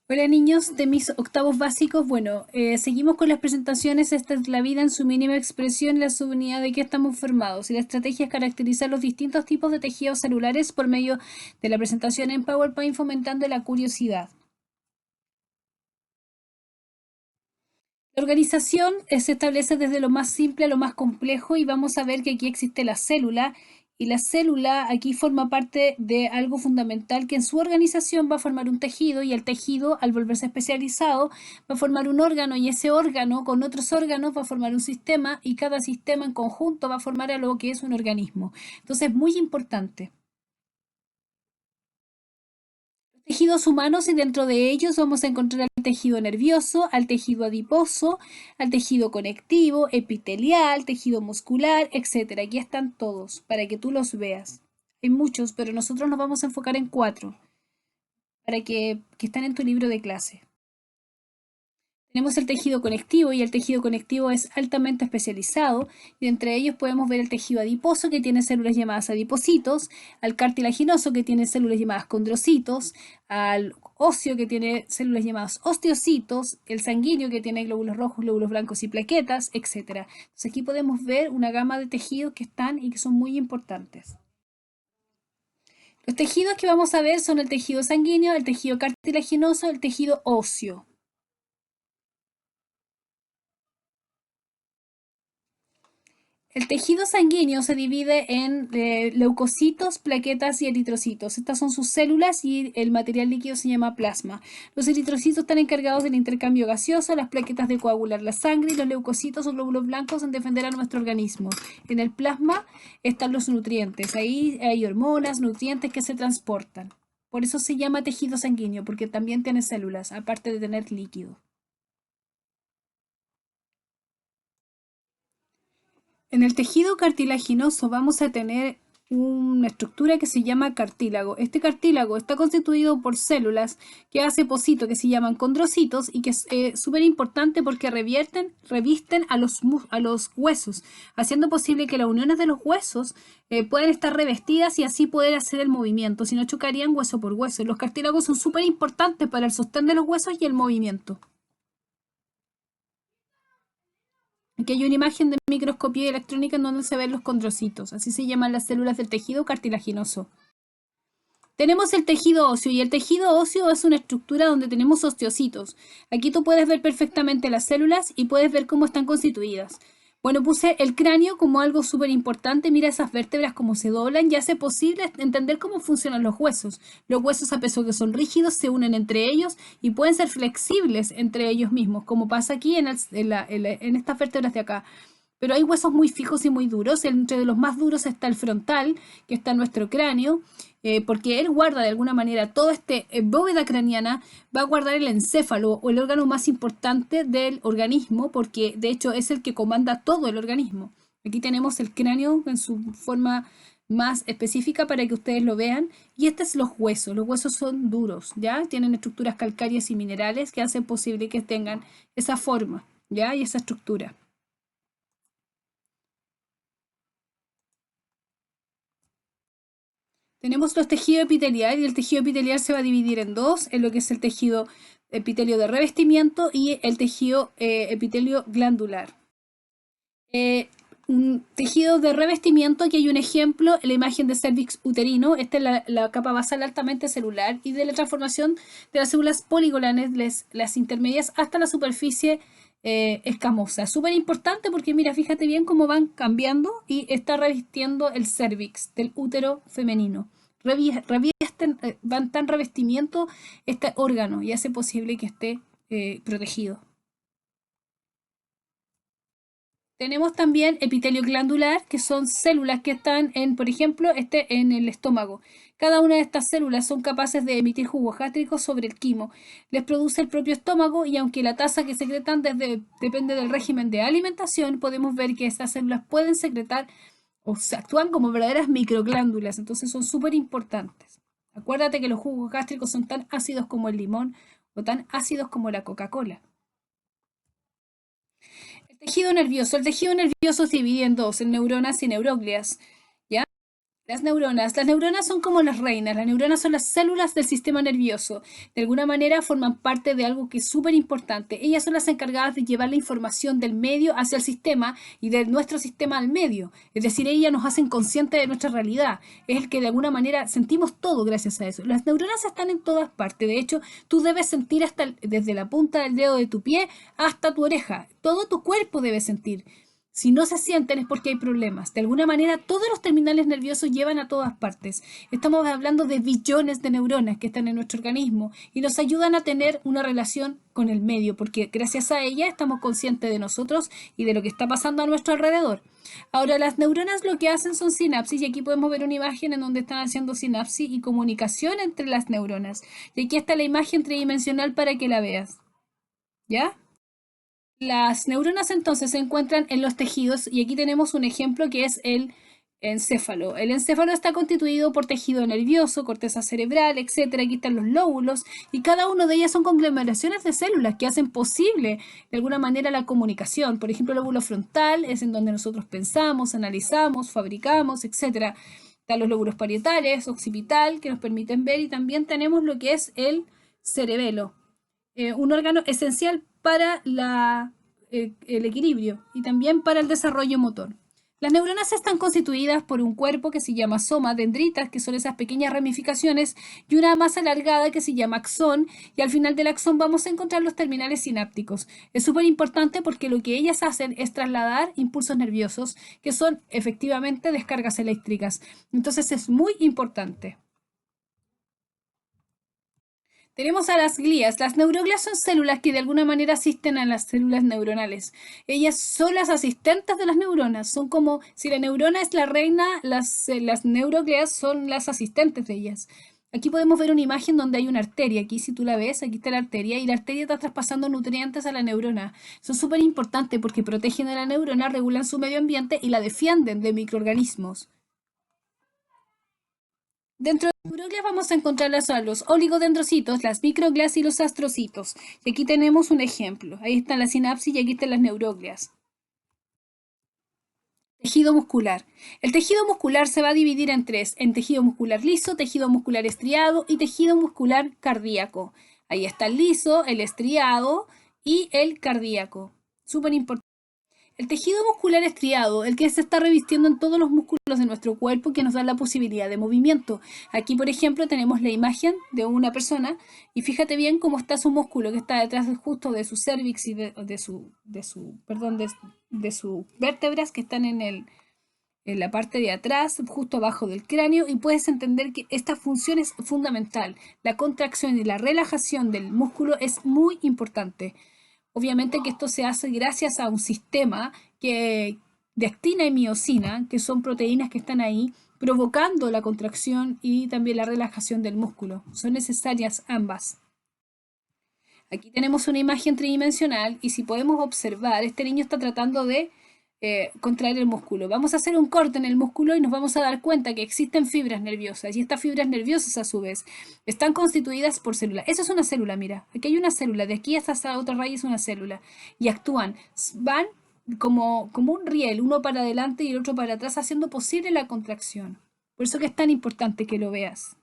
Hola niños de mis octavos básicos. Bueno, seguimos con las presentaciones. Esta es la vida en su mínima expresión, la subunidad de qué estamos formados. Y la estrategia es caracterizar los distintos tipos de tejidos celulares por medio de la presentación en PowerPoint, fomentando la curiosidad. La organización se establece desde lo más simple a lo más complejo y vamos a ver que aquí existe la célula y la célula aquí forma parte de algo fundamental que en su organización va a formar un tejido y el tejido al volverse especializado va a formar un órgano y ese órgano con otros órganos va a formar un sistema y cada sistema en conjunto va a formar algo que es un organismo. Entonces es muy importante. Tejidos humanos y dentro de ellos vamos a encontrar al tejido nervioso, al tejido adiposo, al tejido conectivo, epitelial, tejido muscular, etcétera. Aquí están todos para que tú los veas. Hay muchos, pero nosotros nos vamos a enfocar en 4 para que están en tu libro de clase. Tenemos el tejido conectivo y el tejido conectivo es altamente especializado y entre ellos podemos ver el tejido adiposo que tiene células llamadas adipocitos, al cartilaginoso que tiene células llamadas condrocitos, al óseo que tiene células llamadas osteocitos, el sanguíneo que tiene glóbulos rojos, glóbulos blancos y plaquetas, etc. Entonces aquí podemos ver una gama de tejidos que están y que son muy importantes. Los tejidos que vamos a ver son el tejido sanguíneo, el tejido cartilaginoso, el tejido óseo. El tejido sanguíneo se divide en leucocitos, plaquetas y eritrocitos. Estas son sus células y el material líquido se llama plasma. Los eritrocitos están encargados del intercambio gaseoso, las plaquetas de coagular la sangre y los leucocitos o glóbulos blancos en defender a nuestro organismo. En el plasma están los nutrientes. Ahí hay hormonas, nutrientes que se transportan. Por eso se llama tejido sanguíneo, porque también tiene células, aparte de tener líquido. En el tejido cartilaginoso vamos a tener una estructura que se llama cartílago. Este cartílago está constituido por células que hace pocito que se llaman condrocitos y que es súper importante porque revisten a los huesos, haciendo posible que las uniones de los huesos puedan estar revestidas y así poder hacer el movimiento, si no chocarían hueso por hueso. Los cartílagos son súper importantes para el sostén de los huesos y el movimiento. Aquí hay una imagen de microscopía electrónica en donde se ven los condrocitos, así se llaman las células del tejido cartilaginoso. Tenemos el tejido óseo y el tejido óseo es una estructura donde tenemos osteocitos. Aquí tú puedes ver perfectamente las células y puedes ver cómo están constituidas. Bueno, puse el cráneo como algo súper importante. Mira esas vértebras cómo se doblan y hace posible entender cómo funcionan los huesos. Los huesos, a pesar de que son rígidos, se unen entre ellos y pueden ser flexibles entre ellos mismos, como pasa aquí en estas vértebras de acá. Pero hay huesos muy fijos y muy duros. Entre los más duros está el frontal, que está en nuestro cráneo, porque él guarda de alguna manera todo este bóveda craneana, va a guardar el encéfalo o el órgano más importante del organismo, porque de hecho es el que comanda todo el organismo. Aquí tenemos el cráneo en su forma más específica para que ustedes lo vean. Y este es los huesos. Los huesos son duros, ¿ya? Tienen estructuras calcáreas y minerales que hacen posible que tengan esa forma, ¿ya? Y esa estructura. Tenemos los tejidos epiteliales y el tejido epitelial se va a dividir en dos, en lo que es el tejido epitelio de revestimiento y el tejido epitelio glandular. Un tejido de revestimiento, aquí hay un ejemplo, la imagen de cervix uterino, esta es la capa basal altamente celular y de la transformación de las células poligolanes, las intermedias, hasta la superficie escamosa. Súper importante porque mira, fíjate bien cómo van cambiando y está revistiendo el cervix del útero femenino. Van tan revestimiento este órgano y hace posible que esté protegido. Tenemos también epitelio glandular, que son células que están en, por ejemplo, en el estómago. Cada una de estas células son capaces de emitir jugos gástricos sobre el quimo. Les produce el propio estómago y aunque la tasa que secretan depende del régimen de alimentación, podemos ver que estas células pueden secretar o se actúan como verdaderas microglándulas, entonces son súper importantes. Acuérdate que los jugos gástricos son tan ácidos como el limón o tan ácidos como la Coca-Cola. El tejido nervioso. El tejido nervioso se divide en dos, en neuronas y neuroglias. ¿Ya? Las neuronas son como las reinas, las neuronas son las células del sistema nervioso. De alguna manera forman parte de algo que es súper importante. Ellas son las encargadas de llevar la información del medio hacia el sistema y de nuestro sistema al medio. Es decir, ellas nos hacen conscientes de nuestra realidad. Es el que de alguna manera sentimos todo gracias a eso. Las neuronas están en todas partes. De hecho, tú debes sentir desde la punta del dedo de tu pie hasta tu oreja. Todo tu cuerpo debe sentir. Si no se sienten es porque hay problemas. De alguna manera, todos los terminales nerviosos llevan a todas partes. Estamos hablando de billones de neuronas que están en nuestro organismo y nos ayudan a tener una relación con el medio, porque gracias a ellas estamos conscientes de nosotros y de lo que está pasando a nuestro alrededor. Ahora, las neuronas lo que hacen son sinapsis y aquí podemos ver una imagen en donde están haciendo sinapsis y comunicación entre las neuronas. Y aquí está la imagen tridimensional para que la veas. ¿Ya? Las neuronas entonces se encuentran en los tejidos y aquí tenemos un ejemplo que es el encéfalo. El encéfalo está constituido por tejido nervioso, corteza cerebral, etc. Aquí están los lóbulos y cada uno de ellas son conglomeraciones de células que hacen posible de alguna manera la comunicación. Por ejemplo, el lóbulo frontal es en donde nosotros pensamos, analizamos, fabricamos, etc. Están los lóbulos parietales, occipital, que nos permiten ver y también tenemos lo que es el cerebelo. Un órgano esencial para el equilibrio y también para el desarrollo motor. Las neuronas están constituidas por un cuerpo que se llama soma, dendritas, que son esas pequeñas ramificaciones, y una más alargada que se llama axón, y al final del axón vamos a encontrar los terminales sinápticos. Es súper importante porque lo que ellas hacen es trasladar impulsos nerviosos, que son efectivamente descargas eléctricas. Entonces es muy importante. Tenemos a las glías. Las neuroglias son células que de alguna manera asisten a las células neuronales. Ellas son las asistentes de las neuronas. Son como si la neurona es la reina, las neuroglias son las asistentes de ellas. Aquí podemos ver una imagen donde hay una arteria. Aquí, si tú la ves, aquí está la arteria y la arteria está traspasando nutrientes a la neurona. Son súper importantes porque protegen a la neurona, regulan su medio ambiente y la defienden de microorganismos. Dentro de las neuroglias vamos a encontrar los oligodendrocitos, las microglias y los astrocitos. Y aquí tenemos un ejemplo. Ahí está la sinapsis y aquí están las neuroglias. Tejido muscular. El tejido muscular se va a dividir en tres, en tejido muscular liso, tejido muscular estriado y tejido muscular cardíaco. Ahí está el liso, el estriado y el cardíaco. Súper importante. El tejido muscular estriado, el que se está revistiendo en todos los músculos de nuestro cuerpo que nos da la posibilidad de movimiento. Aquí, por ejemplo, tenemos la imagen de una persona y fíjate bien cómo está su músculo que está detrás justo de su cervix y de sus vértebras que están en la parte de atrás, justo abajo del cráneo, y puedes entender que esta función es fundamental. La contracción y la relajación del músculo es muy importante. Obviamente que esto se hace gracias a un sistema de actina y miosina, que son proteínas que están ahí, provocando la contracción y también la relajación del músculo. Son necesarias ambas. Aquí tenemos una imagen tridimensional y si podemos observar, este niño está tratando de contraer el músculo. Vamos a hacer un corte en el músculo y nos vamos a dar cuenta que existen fibras nerviosas y estas fibras nerviosas a su vez están constituidas por células. Esa es una célula, mira, aquí hay una célula, de aquí hasta esa otra raíz es una célula y actúan, van como un riel, uno para adelante y el otro para atrás, haciendo posible la contracción. Por eso que es tan importante que lo veas.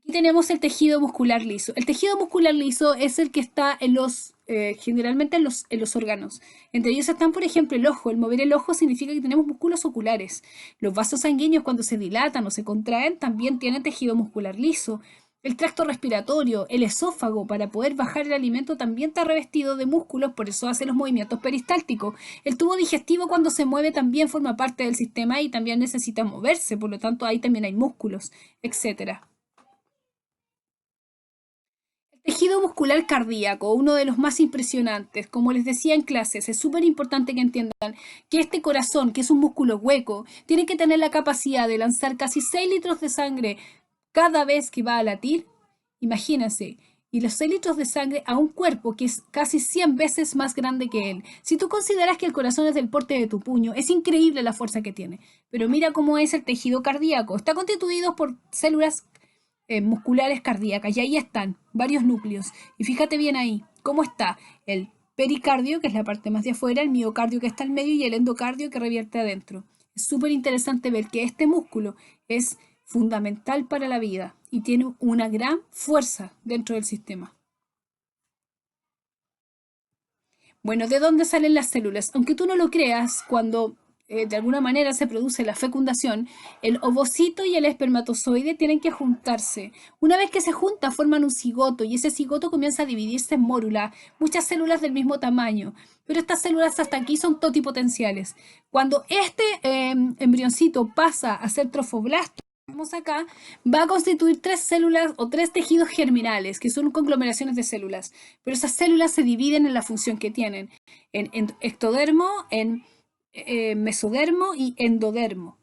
Aquí tenemos el tejido muscular liso. El tejido muscular liso es el que está generalmente en los órganos. Entre ellos están, por ejemplo, el ojo. El mover el ojo significa que tenemos músculos oculares. Los vasos sanguíneos, cuando se dilatan o se contraen, también tienen tejido muscular liso. El tracto respiratorio, el esófago, para poder bajar el alimento, también está revestido de músculos, por eso hace los movimientos peristálticos. El tubo digestivo, cuando se mueve, también forma parte del sistema y también necesita moverse, por lo tanto, ahí también hay músculos, etcétera. Tejido muscular cardíaco, uno de los más impresionantes. Como les decía en clases, es súper importante que entiendan que este corazón, que es un músculo hueco, tiene que tener la capacidad de lanzar casi 6 litros de sangre cada vez que va a latir. Imagínense, y los 6 litros de sangre a un cuerpo que es casi 100 veces más grande que él. Si tú consideras que el corazón es del porte de tu puño, es increíble la fuerza que tiene. Pero mira cómo es el tejido cardíaco. Está constituido por células musculares cardíacas y ahí están varios núcleos y fíjate bien ahí cómo está el pericardio, que es la parte más de afuera, el miocardio que está al medio y el endocardio que revierte adentro. Es súper interesante ver que este músculo es fundamental para la vida y tiene una gran fuerza dentro del sistema. Bueno, ¿de dónde salen las células? Aunque tú no lo creas, cuando de alguna manera se produce la fecundación, el ovocito y el espermatozoide tienen que juntarse. Una vez que se juntan, forman un cigoto y ese cigoto comienza a dividirse en mórula, muchas células del mismo tamaño. Pero estas células hasta aquí son totipotenciales. Cuando este embrioncito pasa a ser trofoblasto, vemos acá, va a constituir 3 células o 3 tejidos germinales, que son conglomeraciones de células. Pero esas células se dividen en la función que tienen, en ectodermo, en mesodermo y endodermo.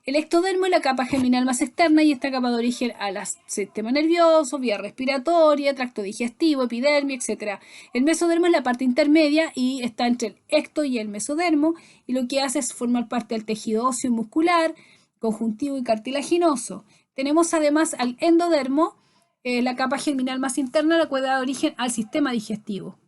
El ectodermo es la capa germinal más externa y esta capa de origen al sistema nervioso, vía respiratoria, tracto digestivo, epidermis, etc. El mesodermo es la parte intermedia y está entre el ecto y el mesodermo y lo que hace es formar parte del tejido óseo muscular, conjuntivo y cartilaginoso. Tenemos además al endodermo, la capa germinal más interna, la cual da origen al sistema digestivo.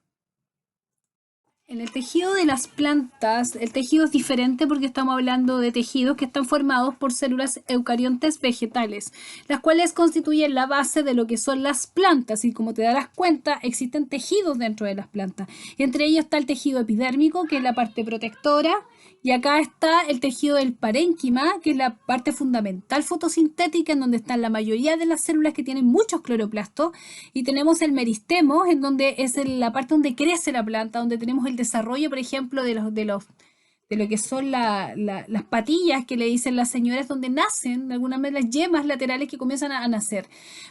En el tejido de las plantas, el tejido es diferente porque estamos hablando de tejidos que están formados por células eucariontes vegetales, las cuales constituyen la base de lo que son las plantas y como te darás cuenta, existen tejidos dentro de las plantas. Entre ellos está el tejido epidérmico, que es la parte protectora, y acá está el tejido del parénquima, que es la parte fundamental fotosintética, en donde están la mayoría de las células que tienen muchos cloroplastos, y tenemos el meristemo, en donde es la parte donde crece la planta, donde tenemos el desarrollo, por ejemplo, de lo que son las patillas que le dicen las señoras, donde nacen de alguna manera las yemas laterales que comienzan a nacer.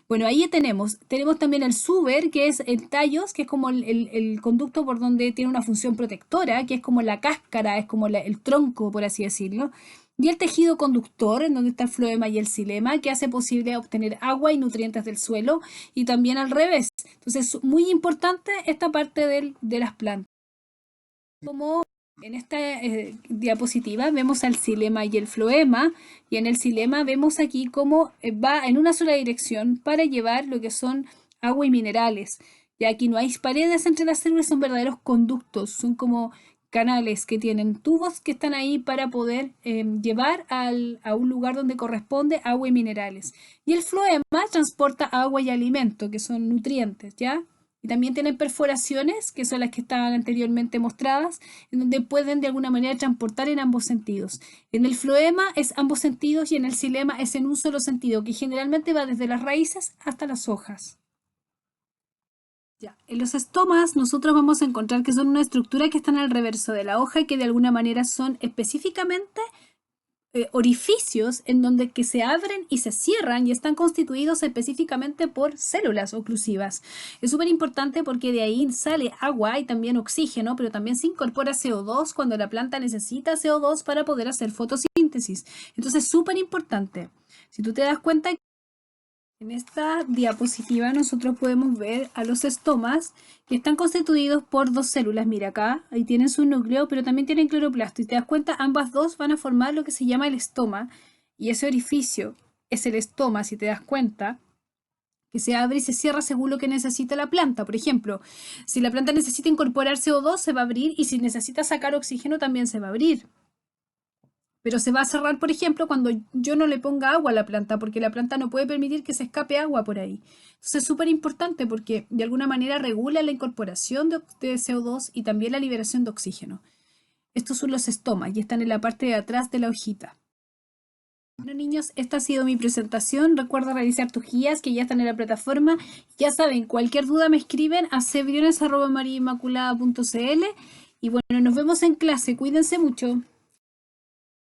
Bueno, ahí tenemos también el suber, que es el tallos, que es como el conducto por donde tiene una función protectora, que es como la cáscara, es como el tronco, por así decirlo. Y el tejido conductor, en donde está el floema y el xilema, que hace posible obtener agua y nutrientes del suelo, y también al revés. Entonces, muy importante esta parte de las plantas. Como en esta diapositiva vemos al xilema y el floema, y en el xilema vemos aquí cómo va en una sola dirección para llevar lo que son agua y minerales. Y aquí no hay paredes entre las células, son verdaderos conductos, son como canales que tienen tubos que están ahí para poder llevar a un lugar donde corresponde agua y minerales. Y el floema transporta agua y alimento, que son nutrientes, ¿ya? Y también tienen perforaciones, que son las que estaban anteriormente mostradas, en donde pueden de alguna manera transportar en ambos sentidos. En el floema es ambos sentidos y en el xilema es en un solo sentido, que generalmente va desde las raíces hasta las hojas. Ya. En los estomas nosotros vamos a encontrar que son una estructura que están al reverso de la hoja y que de alguna manera son específicamente orificios en donde que se abren y se cierran y están constituidos específicamente por células oclusivas. Es súper importante porque de ahí sale agua y también oxígeno, pero también se incorpora CO2 cuando la planta necesita CO2 para poder hacer fotosíntesis. Entonces es súper importante. Si tú te das cuenta, en esta diapositiva nosotros podemos ver a los estomas que están constituidos por 2 células. Mira acá, ahí tienen su núcleo, pero también tienen cloroplasto. Y te das cuenta, ambas dos van a formar lo que se llama el estoma. Y ese orificio es el estoma, si te das cuenta, que se abre y se cierra según lo que necesita la planta. Por ejemplo, si la planta necesita incorporar CO2, se va a abrir, y si necesita sacar oxígeno, también se va a abrir. Pero se va a cerrar, por ejemplo, cuando yo no le ponga agua a la planta, porque la planta no puede permitir que se escape agua por ahí. Entonces es súper importante porque de alguna manera regula la incorporación de CO2 y también la liberación de oxígeno. Estos son los estomas y están en la parte de atrás de la hojita. Bueno, niños, esta ha sido mi presentación. Recuerda realizar tus guías que ya están en la plataforma. Ya saben, cualquier duda me escriben a cebriones@mariainmaculada.cl. Y bueno, nos vemos en clase. Cuídense mucho.